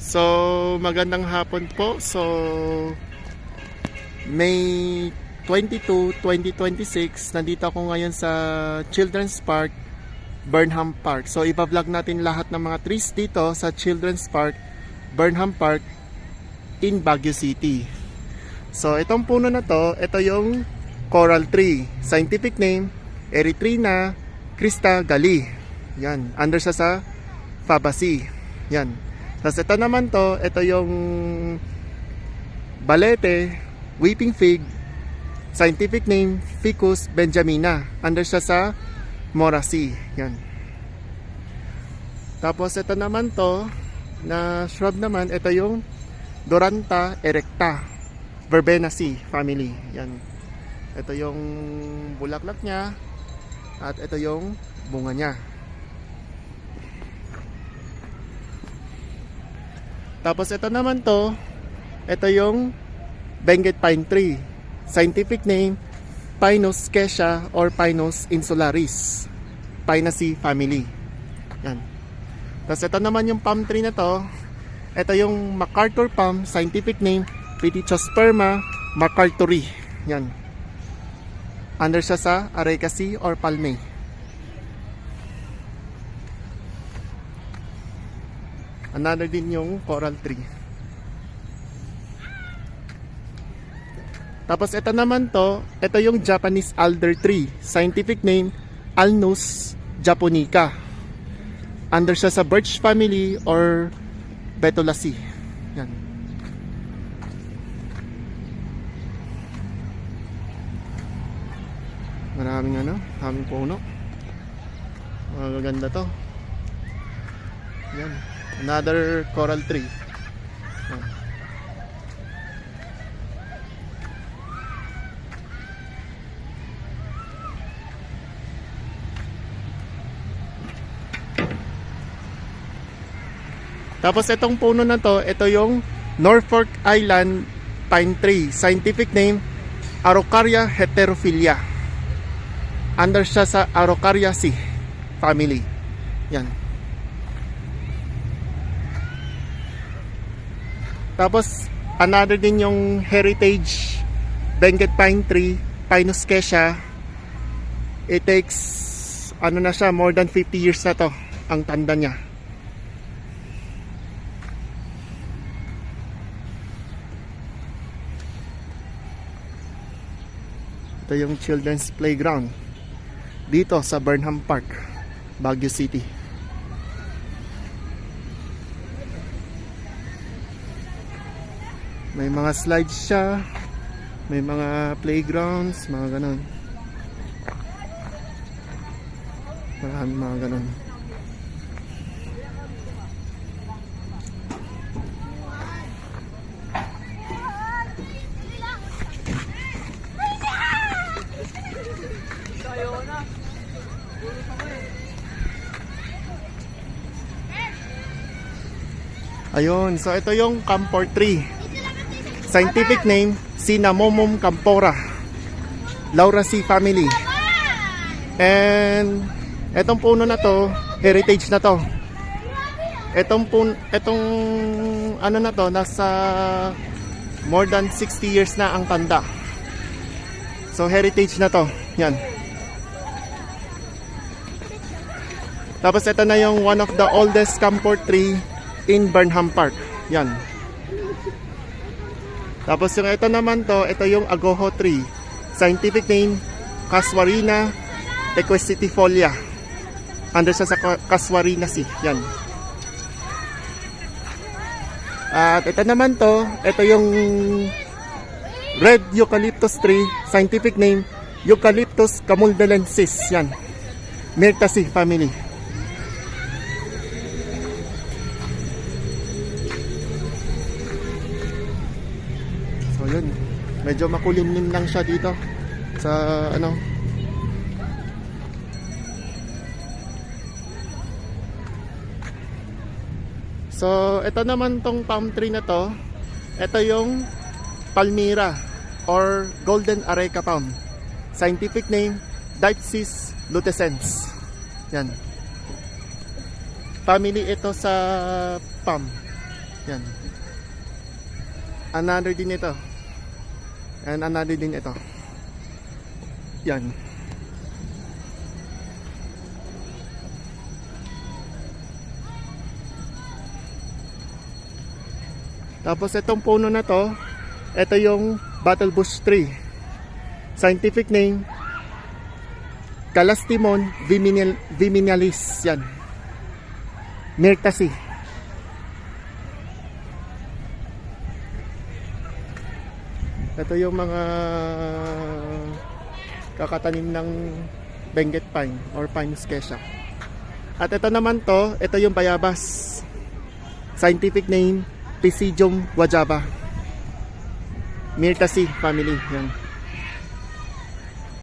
So, magandang hapon po. So, May 22, 2026, nandito ako ngayon sa Children's Park, Burnham Park. So, ipa-vlog natin lahat ng mga trees dito sa Children's Park, Burnham Park in Baguio City. So, itong puno na to, ito yung coral tree. Scientific name, Erythrina crista galli. Yan, under siya sa Fabaceae. Yan. Tapos ito naman to, ito yung balete, weeping fig, scientific name, Ficus benjamina. Under siya sa Moraceae. Yan. Tapos ito naman to, na shrub naman, ito yung Doranta erecta, Verbenaceae family. Yan. Ito yung bulaklak niya, at ito yung bunga niya. Tapos ito naman to, ito yung Benguet pine tree. Scientific name, Pinus scaecia or Pinus insularis, Pinaceae family. Yan. Tapos ito naman yung palm tree na to, ito yung MacArthur palm. Scientific name, Pithecosperma macarthuri. Yan. Under siya sa Arecaceae or Palmae. Another din yung coral tree. Tapos ito naman to, ito yung Japanese alder tree. Scientific name, Alnus japonica. Under siya sa birch family or Betulaceae. Yan. Maraming puno. Magaganda to. Yan. Another coral tree. Yan. Tapos itong puno na to, ito yung Norfolk Island pine tree. Scientific name, Araucaria heterophylla. Under siya sa Araucariaceae family. Yan. Tapos another din yung heritage Benguet pine tree, Pinus scaecia. It takes na siya, more than 50 years na to ang tanda niya. Ito yung children's playground dito sa Burnham Park, Baguio City. May mga slides siya, may mga playgrounds, mga ganon. Maraming mga ganon. Ayun, so ito yung camphor tree. Scientific name, Cinnamomum campora, Lauraceae family. And etong puno na to, heritage na to. Etong na to, nasa more than 60 years na ang tanda. So heritage na to. Yan. Tapos ito na yung one of the oldest camphor tree in Burnham Park. Yan. Tapos yung ito naman to, ito yung agoho tree. Scientific name, Casuarina equisetifolia. Under siya sa Casuarinaceae. Yan. At ito naman to, ito yung red eucalyptus tree. Scientific name, Eucalyptus camuldensis. Yan. Myrtaceae family. Yun, medyo makulimlim lang siya dito sa So ito naman tong palm tree na to, ito yung Palmyra or Golden Areca palm. Scientific name, Dipsis lutescens. Yan. Family ito sa palm. Yan. Another din ito. And another din ito. Yan. Tapos itong puno na to, ito yung Battle Bush tree. Scientific name, Calastimon viminalis. Yan. Myrtaceae. Ito yung mga kakatanim ng Benguet pine or Pinus scaecia. At ito naman to, ito yung bayabas. Scientific name, Pisidium wajaba. Myrtaceae family. Yan.